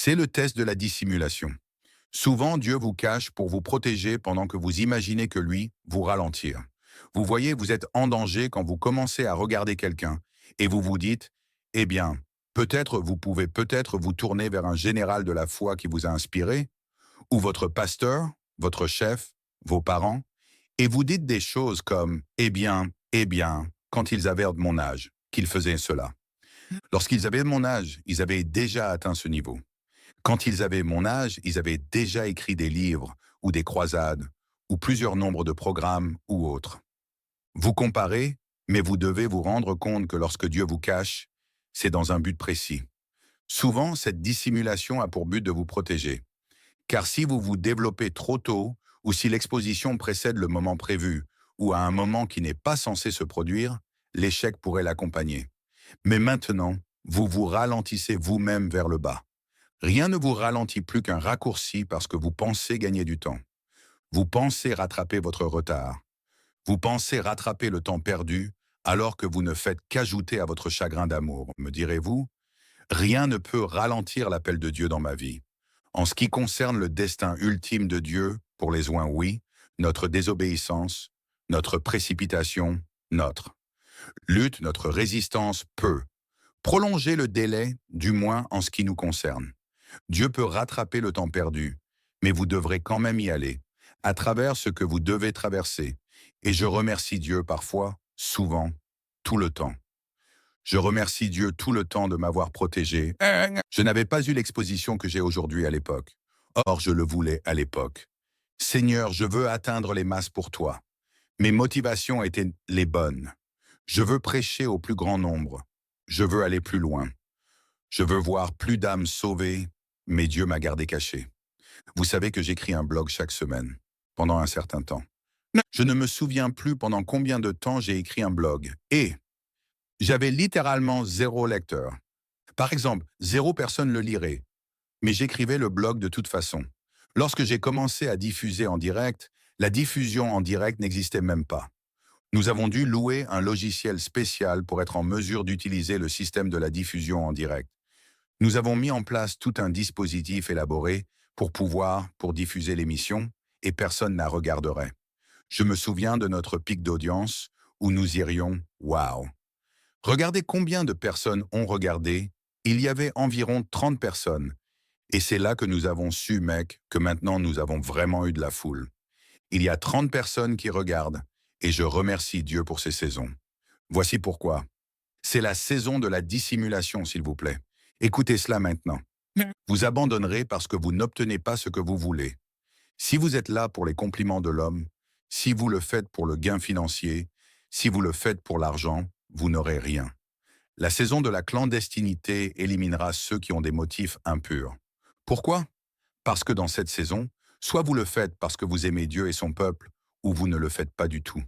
C'est le test de la dissimulation. Souvent, Dieu vous cache pour vous protéger pendant que vous imaginez que lui vous ralentir. Vous voyez, vous êtes en danger quand vous commencez à regarder quelqu'un et vous vous dites, eh bien, peut-être vous pouvez peut-être vous tourner vers un général de la foi qui vous a inspiré, ou votre pasteur, votre chef, vos parents, et vous dites des choses comme, eh bien, quand ils avaient de mon âge, qu'ils faisaient cela. Lorsqu'ils avaient mon âge, ils avaient déjà atteint ce niveau. Quand ils avaient mon âge, ils avaient déjà écrit des livres ou des croisades ou plusieurs nombres de programmes ou autres. Vous comparez, mais vous devez vous rendre compte que lorsque Dieu vous cache, c'est dans un but précis. Souvent, cette dissimulation a pour but de vous protéger. Car si vous vous développez trop tôt ou si l'exposition précède le moment prévu ou à un moment qui n'est pas censé se produire, l'échec pourrait l'accompagner. Mais maintenant, vous vous ralentissez vous-même vers le bas. Rien ne vous ralentit plus qu'un raccourci parce que vous pensez gagner du temps. Vous pensez rattraper votre retard. Vous pensez rattraper le temps perdu alors que vous ne faites qu'ajouter à votre chagrin d'amour. Me direz-vous, rien ne peut ralentir l'appel de Dieu dans ma vie. En ce qui concerne le destin ultime de Dieu, pour les uns oui, notre désobéissance, notre précipitation, notre lutte, notre résistance peut prolonger le délai, du moins en ce qui nous concerne. Dieu peut rattraper le temps perdu, mais vous devrez quand même y aller, à travers ce que vous devez traverser. Et je remercie Dieu parfois, souvent, tout le temps. Je remercie Dieu tout le temps de m'avoir protégé. Je n'avais pas eu l'exposition que j'ai aujourd'hui à l'époque. Or, je le voulais à l'époque. Seigneur, je veux atteindre les masses pour toi. Mes motivations étaient les bonnes. Je veux prêcher au plus grand nombre. Je veux aller plus loin. Je veux voir plus d'âmes sauvées, mais Dieu m'a gardé caché. Vous savez que j'écris un blog chaque semaine, pendant un certain temps. Je ne me souviens plus pendant combien de temps j'ai écrit un blog. Et j'avais littéralement zéro lecteur. Par exemple, zéro personne le lirait. Mais j'écrivais le blog de toute façon. Lorsque j'ai commencé à diffuser en direct, la diffusion en direct n'existait même pas. Nous avons dû louer un logiciel spécial pour être en mesure d'utiliser le système de la diffusion en direct. Nous avons mis en place tout un dispositif élaboré pour diffuser l'émission, et personne n'a regarderait. Je me souviens de notre pic d'audience où nous irions « Wow ». Regardez combien de personnes ont regardé. Il y avait environ 30 personnes. Et c'est là que nous avons su, mec, que maintenant nous avons vraiment eu de la foule. Il y a 30 personnes qui regardent, et je remercie Dieu pour ces saisons. Voici pourquoi. C'est la saison de la dissimulation, s'il vous plaît. Écoutez cela maintenant. Vous abandonnerez parce que vous n'obtenez pas ce que vous voulez. Si vous êtes là pour les compliments de l'homme, si vous le faites pour le gain financier, si vous le faites pour l'argent, vous n'aurez rien. La saison de la clandestinité éliminera ceux qui ont des motifs impurs. Pourquoi? Parce que dans cette saison, soit vous le faites parce que vous aimez Dieu et son peuple, ou vous ne le faites pas du tout.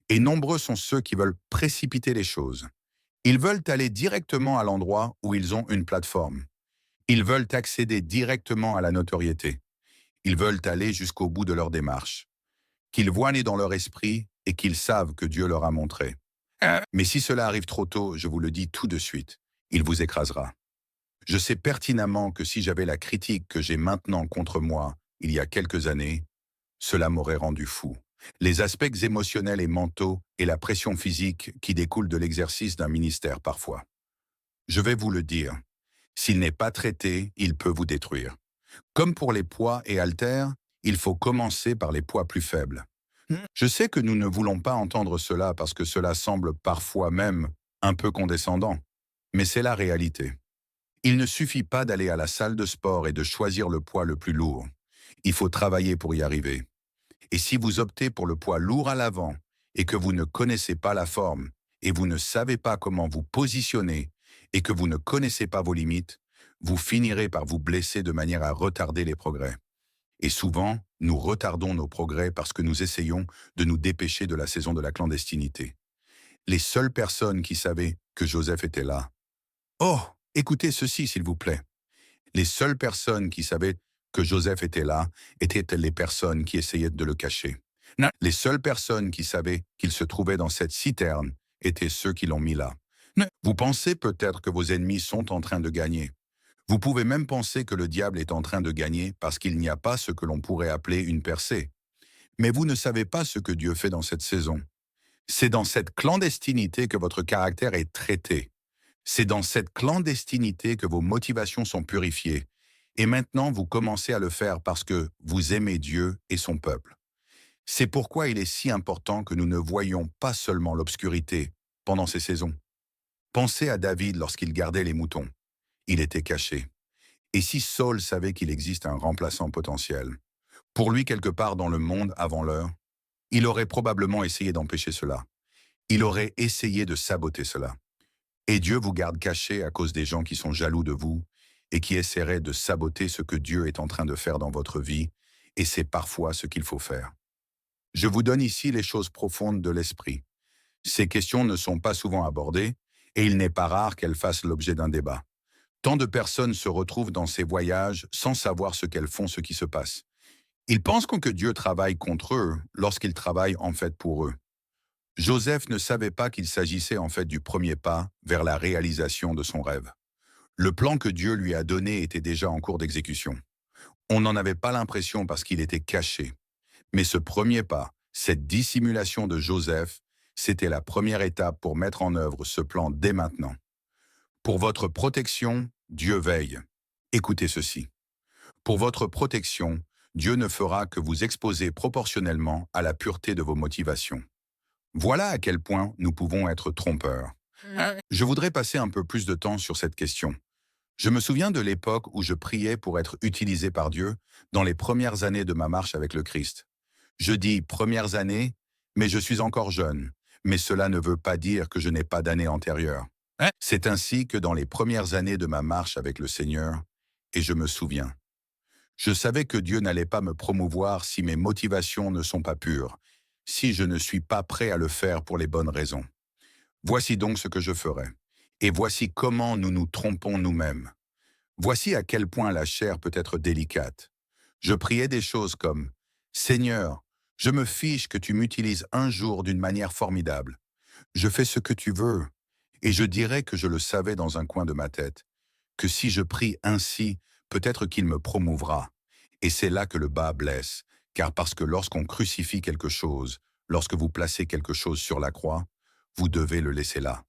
Et nombreux sont ceux qui veulent précipiter les choses. Ils veulent aller directement à l'endroit où ils ont une plateforme. Ils veulent accéder directement à la notoriété. Ils veulent aller jusqu'au bout de leur démarche. Qu'ils voient né dans leur esprit et qu'ils savent que Dieu leur a montré. Mais si cela arrive trop tôt, je vous le dis tout de suite, il vous écrasera. Je sais pertinemment que si j'avais la critique que j'ai maintenant contre moi, il y a quelques années, cela m'aurait rendu fou. Les aspects émotionnels et mentaux et la pression physique qui découlent de l'exercice d'un ministère parfois. Je vais vous le dire, s'il n'est pas traité, il peut vous détruire. Comme pour les poids et haltères, il faut commencer par les poids plus faibles. Je sais que nous ne voulons pas entendre cela parce que cela semble parfois même un peu condescendant, mais c'est la réalité. Il ne suffit pas d'aller à la salle de sport et de choisir le poids le plus lourd. Il faut travailler pour y arriver. Et si vous optez pour le poids lourd à l'avant et que vous ne connaissez pas la forme et vous ne savez pas comment vous positionner et que vous ne connaissez pas vos limites, vous finirez par vous blesser de manière à retarder les progrès. Et souvent, nous retardons nos progrès parce que nous essayons de nous dépêcher de la saison de la clandestinité. Les seules personnes qui savaient que Joseph était là. Oh, écoutez ceci, s'il vous plaît. Les seules personnes qui savaient que Joseph était là étaient les personnes qui essayaient de le cacher. Non. Les seules personnes qui savaient qu'il se trouvait dans cette citerne étaient ceux qui l'ont mis là. Non. Vous pensez peut-être que vos ennemis sont en train de gagner. Vous pouvez même penser que le diable est en train de gagner parce qu'il n'y a pas ce que l'on pourrait appeler une percée. Mais vous ne savez pas ce que Dieu fait dans cette saison. C'est dans cette clandestinité que votre caractère est traité. C'est dans cette clandestinité que vos motivations sont purifiées. Et maintenant, vous commencez à le faire parce que vous aimez Dieu et son peuple. C'est pourquoi il est si important que nous ne voyions pas seulement l'obscurité pendant ces saisons. Pensez à David lorsqu'il gardait les moutons. Il était caché. Et si Saul savait qu'il existe un remplaçant potentiel, pour lui quelque part dans le monde avant l'heure, il aurait probablement essayé d'empêcher cela. Il aurait essayé de saboter cela. Et Dieu vous garde caché à cause des gens qui sont jaloux de vous et qui essaieraient de saboter ce que Dieu est en train de faire dans votre vie, et c'est parfois ce qu'il faut faire. Je vous donne ici les choses profondes de l'esprit. Ces questions ne sont pas souvent abordées, et il n'est pas rare qu'elles fassent l'objet d'un débat. Tant de personnes se retrouvent dans ces voyages sans savoir ce qu'elles font, ce qui se passe. Ils pensent que Dieu travaille contre eux lorsqu'il travaille en fait pour eux. Joseph ne savait pas qu'il s'agissait en fait du premier pas vers la réalisation de son rêve. Le plan que Dieu lui a donné était déjà en cours d'exécution. On n'en avait pas l'impression parce qu'il était caché. Mais ce premier pas, cette dissimulation de Joseph, c'était la première étape pour mettre en œuvre ce plan dès maintenant. Pour votre protection, Dieu veille. Écoutez ceci. Pour votre protection, Dieu ne fera que vous exposer proportionnellement à la pureté de vos motivations. Voilà à quel point nous pouvons être trompeurs. Je voudrais passer un peu plus de temps sur cette question. Je me souviens de l'époque où je priais pour être utilisé par Dieu dans les premières années de ma marche avec le Christ. Je dis premières années, mais je suis encore jeune. Mais cela ne veut pas dire que je n'ai pas d'années antérieures. C'est ainsi que dans les premières années de ma marche avec le Seigneur, et je me souviens, je savais que Dieu n'allait pas me promouvoir si mes motivations ne sont pas pures, si je ne suis pas prêt à le faire pour les bonnes raisons. Voici donc ce que je ferai. Et voici comment nous nous trompons nous-mêmes. Voici à quel point la chair peut être délicate. Je priais des choses comme « Seigneur, je me fiche que tu m'utilises un jour d'une manière formidable. Je fais ce que tu veux. » Et je dirais que je le savais dans un coin de ma tête, que si je prie ainsi, peut-être qu'il me promouvra. Et c'est là que le bas blesse, car parce que lorsqu'on crucifie quelque chose, lorsque vous placez quelque chose sur la croix, vous devez le laisser là.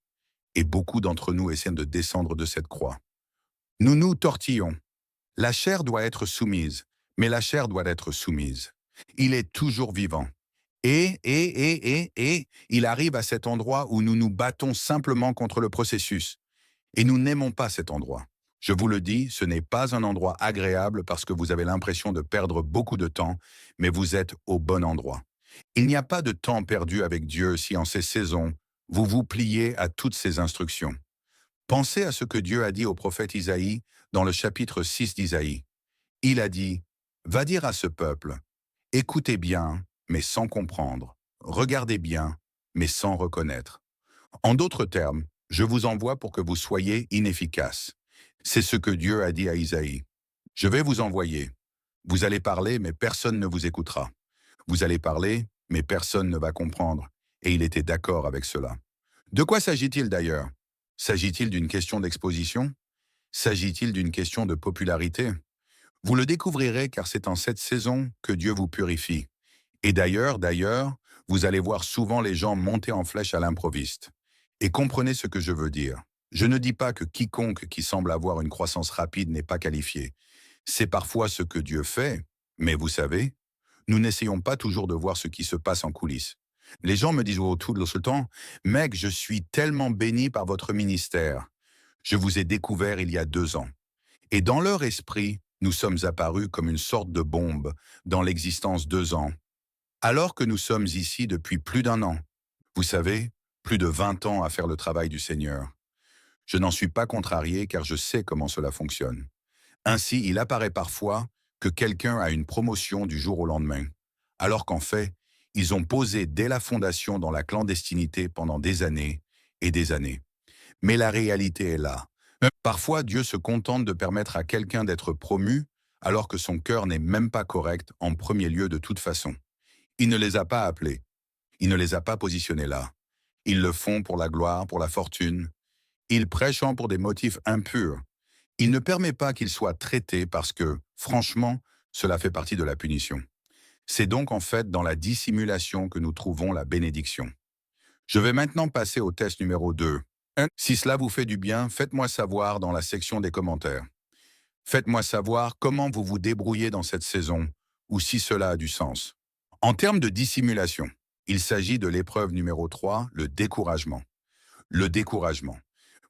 Et beaucoup d'entre nous essaient de descendre de cette croix. Nous nous tortillons. La chair doit être soumise, mais la chair doit être soumise. Il est toujours vivant. Et, il arrive à cet endroit où nous nous battons simplement contre le processus. Et nous n'aimons pas cet endroit. Je vous le dis, ce n'est pas un endroit agréable parce que vous avez l'impression de perdre beaucoup de temps, mais vous êtes au bon endroit. Il n'y a pas de temps perdu avec Dieu si en ces saisons, vous vous pliez à toutes ses instructions. Pensez à ce que Dieu a dit au prophète Isaïe dans le chapitre 6 d'Isaïe. Il a dit, « Va dire à ce peuple, écoutez bien, mais sans comprendre. Regardez bien, mais sans reconnaître. » En d'autres termes, je vous envoie pour que vous soyez inefficaces. C'est ce que Dieu a dit à Isaïe. Je vais vous envoyer. Vous allez parler, mais personne ne vous écoutera. Vous allez parler, mais personne ne va comprendre. Et il était d'accord avec cela. De quoi s'agit-il d'ailleurs? S'agit-il d'une question d'exposition? S'agit-il d'une question de popularité? Vous le découvrirez car c'est en cette saison que Dieu vous purifie. Et d'ailleurs, vous allez voir souvent les gens monter en flèche à l'improviste. Et comprenez ce que je veux dire. Je ne dis pas que quiconque qui semble avoir une croissance rapide n'est pas qualifié. C'est parfois ce que Dieu fait, mais vous savez, nous n'essayons pas toujours de voir ce qui se passe en coulisses. Les gens me disent tout le temps, « Mec, je suis tellement béni par votre ministère. Je vous ai découvert il y a 2 ans. » Et dans leur esprit, nous sommes apparus comme une sorte de bombe dans l'existence 2 ans, alors que nous sommes ici depuis plus d'1 an. Vous savez, plus de 20 ans à faire le travail du Seigneur. Je n'en suis pas contrarié car je sais comment cela fonctionne. Ainsi, il apparaît parfois que quelqu'un a une promotion du jour au lendemain, alors qu'en fait, ils ont posé dès la fondation dans la clandestinité pendant des années et des années. Mais la réalité est là. Parfois, Dieu se contente de permettre à quelqu'un d'être promu alors que son cœur n'est même pas correct en premier lieu de toute façon. Il ne les a pas appelés. Il ne les a pas positionnés là. Ils le font pour la gloire, pour la fortune. Ils prêchent pour des motifs impurs. Il ne permet pas qu'il soit traité parce que, franchement, cela fait partie de la punition. C'est donc en fait dans la dissimulation que nous trouvons la bénédiction. Je vais maintenant passer au test numéro 2. Si cela vous fait du bien, faites-moi savoir dans la section des commentaires. Faites-moi savoir comment vous vous débrouillez dans cette saison, ou si cela a du sens. En termes de dissimulation, il s'agit de l'épreuve numéro 3, le découragement. Le découragement.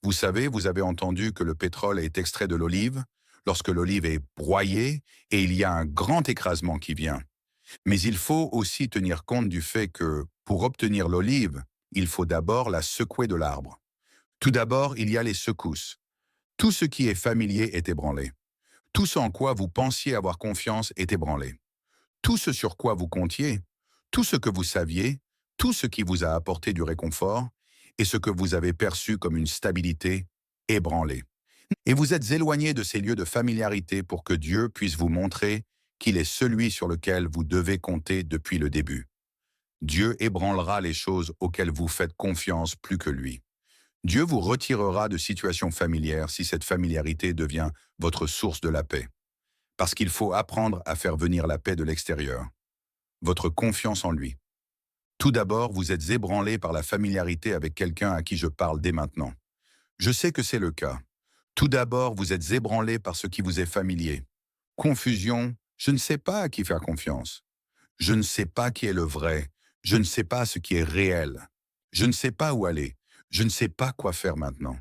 Vous savez, vous avez entendu que le pétrole est extrait de l'olive, lorsque l'olive est broyée, et il y a un grand écrasement qui vient. Mais il faut aussi tenir compte du fait que, pour obtenir l'olive, il faut d'abord la secouer de l'arbre. Tout d'abord, il y a les secousses. Tout ce qui est familier est ébranlé. Tout ce en quoi vous pensiez avoir confiance est ébranlé. Tout ce sur quoi vous comptiez, tout ce que vous saviez, tout ce qui vous a apporté du réconfort, et ce que vous avez perçu comme une stabilité, ébranlé. Et vous êtes éloigné de ces lieux de familiarité pour que Dieu puisse vous montrer qu'il est celui sur lequel vous devez compter depuis le début. Dieu ébranlera les choses auxquelles vous faites confiance plus que lui. Dieu vous retirera de situations familières si cette familiarité devient votre source de la paix. Parce qu'il faut apprendre à faire venir la paix de l'extérieur. Votre confiance en lui. Tout d'abord, vous êtes ébranlé par la familiarité avec quelqu'un à qui je parle dès maintenant. Je sais que c'est le cas. Tout d'abord, vous êtes ébranlé par ce qui vous est familier. Confusion, je ne sais pas à qui faire confiance. Je ne sais pas qui est le vrai. Je ne sais pas ce qui est réel. Je ne sais pas où aller. Je ne sais pas quoi faire maintenant.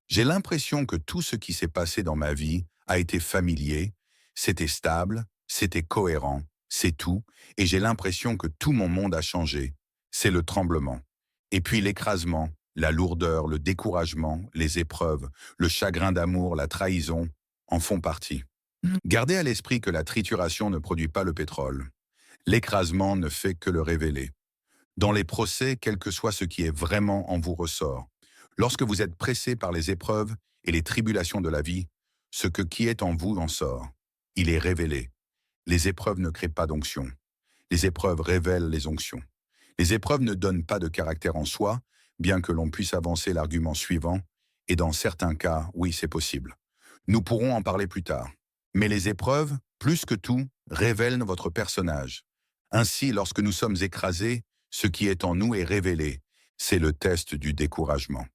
J'ai l'impression que tout ce qui s'est passé dans ma vie a été familier, c'était stable, c'était cohérent, c'est tout, et j'ai l'impression que tout mon monde a changé. C'est le tremblement. Et puis l'écrasement, la lourdeur, le découragement, les épreuves, le chagrin d'amour, la trahison, en font partie. Gardez à l'esprit que la trituration ne produit pas le pétrole. L'écrasement ne fait que le révéler. Dans les procès, quel que soit ce qui est vraiment en vous ressort. Lorsque vous êtes pressé par les épreuves et les tribulations de la vie, ce qui est en vous en sort. Il est révélé. Les épreuves ne créent pas d'onction. Les épreuves révèlent les onctions. Les épreuves ne donnent pas de caractère en soi, bien que l'on puisse avancer l'argument suivant, et dans certains cas, oui, c'est possible. Nous pourrons en parler plus tard. Mais les épreuves, plus que tout, révèlent votre personnage. Ainsi, lorsque nous sommes écrasés, ce qui est en nous est révélé. C'est le test du découragement.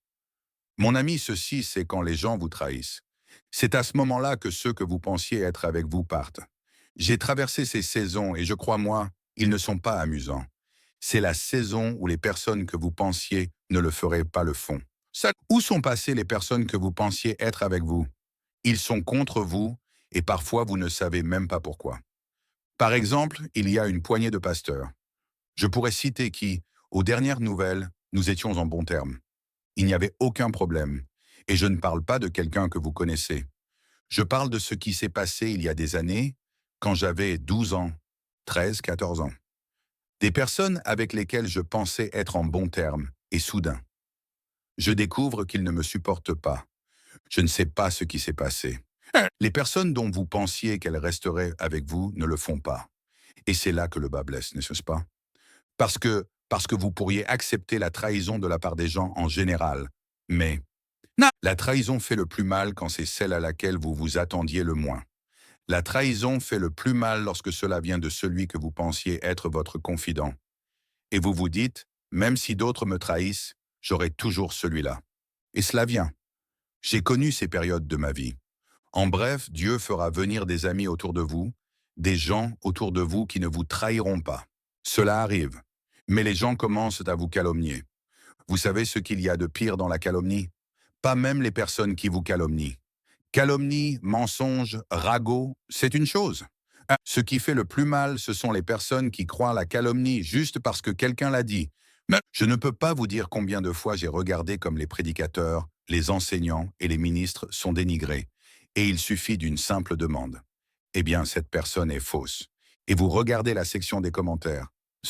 Mon ami, ceci, c'est quand les gens vous trahissent. C'est à ce moment-là que ceux que vous pensiez être avec vous partent. J'ai traversé ces saisons et je crois, moi, ils ne sont pas amusants. C'est la saison où les personnes que vous pensiez ne le feraient pas le font. Où sont passées les personnes que vous pensiez être avec vous? Ils sont contre vous et parfois vous ne savez même pas pourquoi. Par exemple, il y a une poignée de pasteurs. Je pourrais citer qui, aux dernières nouvelles, nous étions en bons termes. Il n'y avait aucun problème. Et je ne parle pas de quelqu'un que vous connaissez. Je parle de ce qui s'est passé il y a des années, quand j'avais 12 ans, 13, 14 ans. Des personnes avec lesquelles je pensais être en bons termes, et soudain, je découvre qu'ils ne me supportent pas. Je ne sais pas ce qui s'est passé. Les personnes dont vous pensiez qu'elles resteraient avec vous ne le font pas. Et c'est là que le bas blesse, n'est-ce pas? Parce que vous pourriez accepter la trahison de la part des gens en général. Mais non, la trahison fait le plus mal quand c'est celle à laquelle vous vous attendiez le moins. La trahison fait le plus mal lorsque cela vient de celui que vous pensiez être votre confident. Et vous vous dites, même si d'autres me trahissent, j'aurai toujours celui-là. Et cela vient. J'ai connu ces périodes de ma vie. En bref, Dieu fera venir des amis autour de vous, des gens autour de vous qui ne vous trahiront pas. Cela arrive. Mais les gens commencent à vous calomnier. Vous savez ce qu'il y a de pire dans la calomnie? Pas même les personnes qui vous calomnient. Calomnie, mensonge, ragot, c'est une chose. Ce qui fait le plus mal, ce sont les personnes qui croient la calomnie juste parce que quelqu'un l'a dit. Mais je ne peux pas vous dire combien de fois j'ai regardé comme les prédicateurs, les enseignants et les ministres sont dénigrés. Et il suffit d'une simple demande. Eh bien, cette personne est fausse. Et vous regardez la section des commentaires.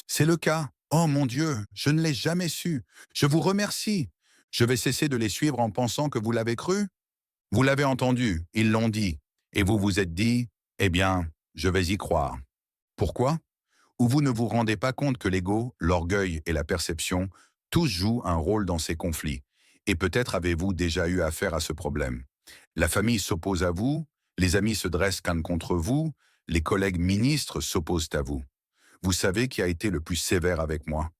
C'est le cas. Oh mon Dieu, je ne l'ai jamais su. Je vous remercie. Je vais cesser de les suivre en pensant que vous l'avez cru? Vous l'avez entendu, ils l'ont dit. Et vous vous êtes dit, eh bien, je vais y croire. Pourquoi? Ou vous ne vous rendez pas compte que l'ego, l'orgueil et la perception, tous jouent un rôle dans ces conflits. Et peut-être avez-vous déjà eu affaire à ce problème. La famille s'oppose à vous, les amis se dressent l'un contre vous, les collègues ministres s'opposent à vous. Vous savez qui a été le plus sévère avec moi,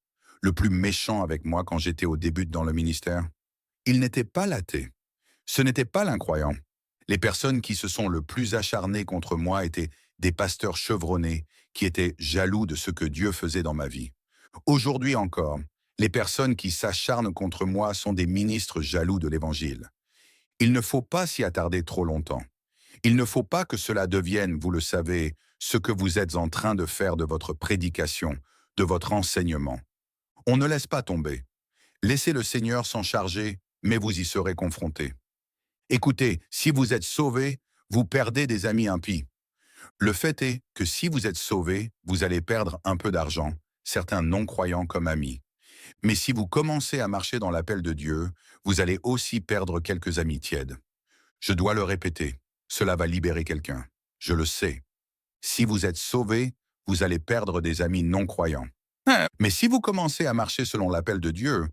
le plus méchant avec moi quand j'étais au début dans le ministère? Il n'était pas l'athée, ce n'était pas l'incroyant. Les personnes qui se sont le plus acharnées contre moi étaient des pasteurs chevronnés qui étaient jaloux de ce que Dieu faisait dans ma vie. Aujourd'hui encore, les personnes qui s'acharnent contre moi sont des ministres jaloux de l'Évangile. Il ne faut pas s'y attarder trop longtemps. Il ne faut pas que cela devienne, vous le savez, ce que vous êtes en train de faire de votre prédication, de votre enseignement. On ne laisse pas tomber. Laissez le Seigneur s'en charger, mais vous y serez confrontés. Écoutez, si vous êtes sauvés, vous perdez des amis impies. Le fait est que si vous êtes sauvés, vous allez perdre un peu d'argent, certains non-croyants comme amis. Mais si vous commencez à marcher dans l'appel de Dieu, vous allez aussi perdre quelques amis tièdes. Je dois le répéter, cela va libérer quelqu'un. Je le sais. Si vous êtes sauvés, vous allez perdre des amis non-croyants. Mais si vous commencez à marcher selon l'appel de Dieu,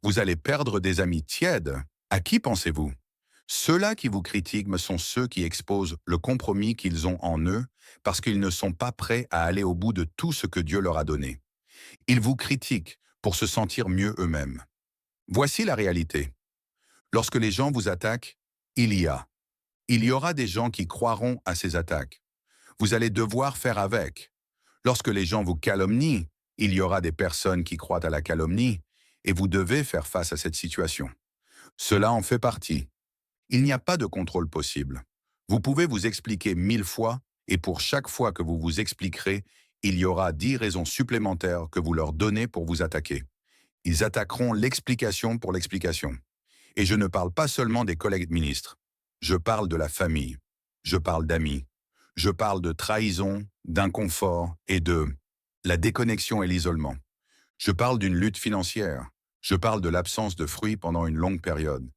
vous allez perdre des amis tièdes. À qui pensez-vous? Ceux-là qui vous critiquent sont ceux qui exposent le compromis qu'ils ont en eux parce qu'ils ne sont pas prêts à aller au bout de tout ce que Dieu leur a donné. Ils vous critiquent pour se sentir mieux eux-mêmes. Voici la réalité. Lorsque les gens vous attaquent, il y aura des gens qui croiront à ces attaques. Vous allez devoir faire avec. Lorsque les gens vous calomnient, il y aura des personnes qui croient à la calomnie et vous devez faire face à cette situation. Cela en fait partie. Il n'y a pas de contrôle possible. Vous pouvez vous expliquer 1000 fois et pour chaque fois que vous vous expliquerez, il y aura 10 raisons supplémentaires que vous leur donnez pour vous attaquer. Ils attaqueront l'explication pour l'explication. Et je ne parle pas seulement des collègues ministres. Je parle de la famille. Je parle d'amis. Je parle de trahison, d'inconfort et de la déconnexion et l'isolement. Je parle d'une lutte financière. Je parle de l'absence de fruits pendant une longue période.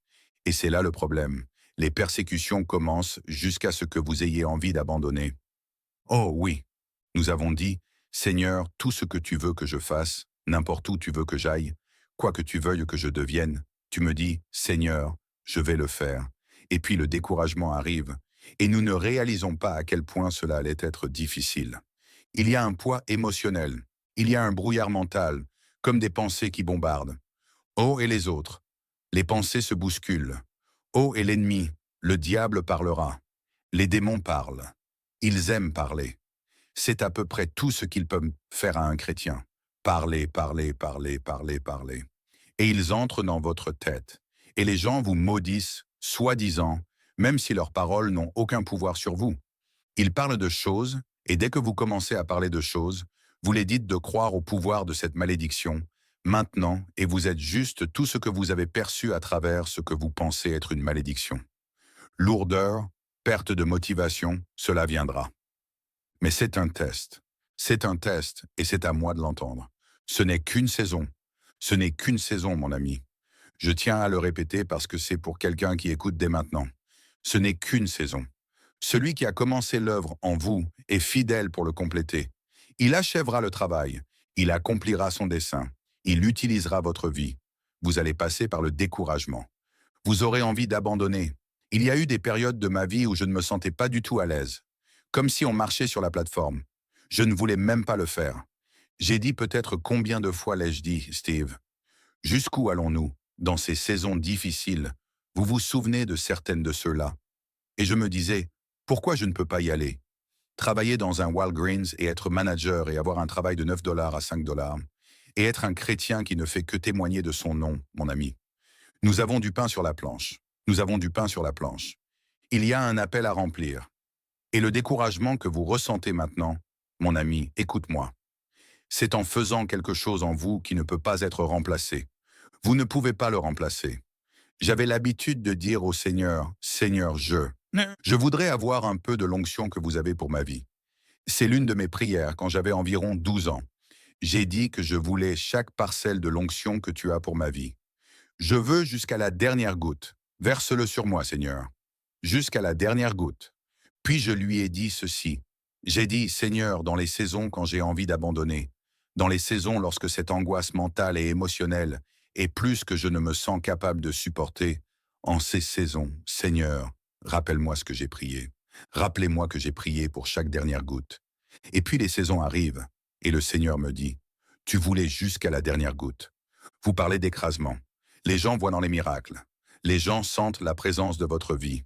Et c'est là le problème. Les persécutions commencent jusqu'à ce que vous ayez envie d'abandonner. Oh oui, nous avons dit, Seigneur, tout ce que tu veux que je fasse, n'importe où tu veux que j'aille, quoi que tu veuilles que je devienne, tu me dis, Seigneur, je vais le faire. Et puis le découragement arrive, et nous ne réalisons pas à quel point cela allait être difficile. Il y a un poids émotionnel, il y a un brouillard mental, comme des pensées qui bombardent. Oh et les autres, les pensées se bousculent. Oh et l'ennemi, le diable parlera. Les démons parlent. Ils aiment parler. C'est à peu près tout ce qu'ils peuvent faire à un chrétien. Parler, parler, parler, parler, parler. Et ils entrent dans votre tête. Et les gens vous maudissent, soi-disant, même si leurs paroles n'ont aucun pouvoir sur vous. Ils parlent de choses, et dès que vous commencez à parler de choses, vous les dites de croire au pouvoir de cette malédiction, maintenant, et vous êtes juste tout ce que vous avez perçu à travers ce que vous pensez être une malédiction. Lourdeur, perte de motivation, cela viendra. Mais c'est un test. C'est un test, et c'est à moi de l'entendre. Ce n'est qu'une saison. Ce n'est qu'une saison, mon ami. Je tiens à le répéter parce que c'est pour quelqu'un qui écoute dès maintenant. Ce n'est qu'une saison. Celui qui a commencé l'œuvre en vous est fidèle pour le compléter. Il achèvera le travail. Il accomplira son dessein. Il utilisera votre vie. Vous allez passer par le découragement. Vous aurez envie d'abandonner. Il y a eu des périodes de ma vie où je ne me sentais pas du tout à l'aise. Comme si on marchait sur la plateforme. Je ne voulais même pas le faire. J'ai dit peut-être combien de fois l'ai-je dit, Steve? Jusqu'où allons-nous, dans ces saisons difficiles? Vous vous souvenez de certaines de ceux-là? Et je me disais, pourquoi je ne peux pas y aller? Travailler dans un Walgreens et être manager et avoir un travail de 9 dollars à 5 dollars. Et être un chrétien qui ne fait que témoigner de son nom, mon ami. Nous avons du pain sur la planche. Nous avons du pain sur la planche. Il y a un appel à remplir. Et le découragement que vous ressentez maintenant, mon ami, écoute-moi. C'est en faisant quelque chose en vous qui ne peut pas être remplacé. Vous ne pouvez pas le remplacer. J'avais l'habitude de dire au Seigneur, Seigneur, je voudrais avoir un peu de l'onction que vous avez pour ma vie. C'est l'une de mes prières quand j'avais environ 12 ans. J'ai dit que je voulais chaque parcelle de l'onction que tu as pour ma vie. Je veux jusqu'à la dernière goutte. Verse-le sur moi, Seigneur. Jusqu'à la dernière goutte. Puis je lui ai dit ceci. J'ai dit, Seigneur, dans les saisons quand j'ai envie d'abandonner, dans les saisons lorsque cette angoisse mentale et émotionnelle est plus que je ne me sens capable de supporter, en ces saisons, Seigneur, Rappelle-moi ce que j'ai prié. Rappelez-moi que j'ai prié pour chaque dernière goutte. Et puis les saisons arrivent, et le Seigneur me dit, tu voulais jusqu'à la dernière goutte. Vous parlez d'écrasement. Les gens voient dans les miracles. Les gens sentent la présence de votre vie.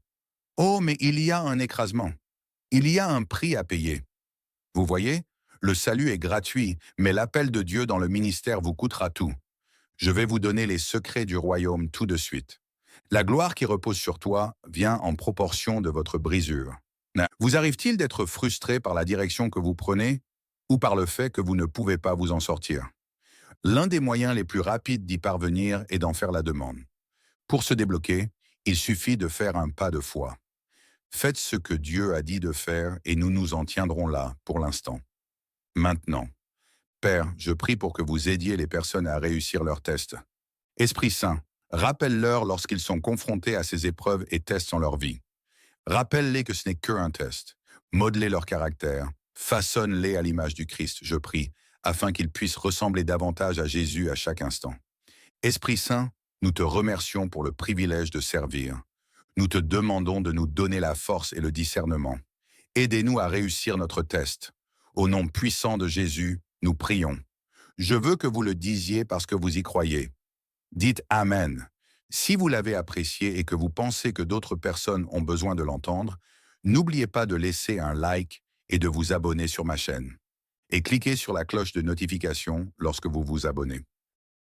Oh, mais il y a un écrasement. Il y a un prix à payer. Vous voyez, le salut est gratuit, mais l'appel de Dieu dans le ministère vous coûtera tout. Je vais vous donner les secrets du royaume tout de suite. La gloire qui repose sur toi vient en proportion de votre brisure. Vous arrive-t-il d'être frustré par la direction que vous prenez ou par le fait que vous ne pouvez pas vous en sortir? L'un des moyens les plus rapides d'y parvenir est d'en faire la demande. Pour se débloquer, il suffit de faire un pas de foi. Faites ce que Dieu a dit de faire et nous nous en tiendrons là pour l'instant. Maintenant, Père, je prie pour que vous aidiez les personnes à réussir leurs tests. Esprit Saint, rappelle-leur lorsqu'ils sont confrontés à ces épreuves et tests dans leur vie. Rappelle-les que ce n'est qu'un test. Modelez leur caractère. Façonne-les à l'image du Christ, je prie, afin qu'ils puissent ressembler davantage à Jésus à chaque instant. Esprit Saint, nous te remercions pour le privilège de servir. Nous te demandons de nous donner la force et le discernement. Aidez-nous à réussir notre test. Au nom puissant de Jésus, nous prions. Je veux que vous le disiez parce que vous y croyez. Dites Amen. Si vous l'avez apprécié et que vous pensez que d'autres personnes ont besoin de l'entendre, n'oubliez pas de laisser un like et de vous abonner sur ma chaîne. Et cliquez sur la cloche de notification lorsque vous vous abonnez.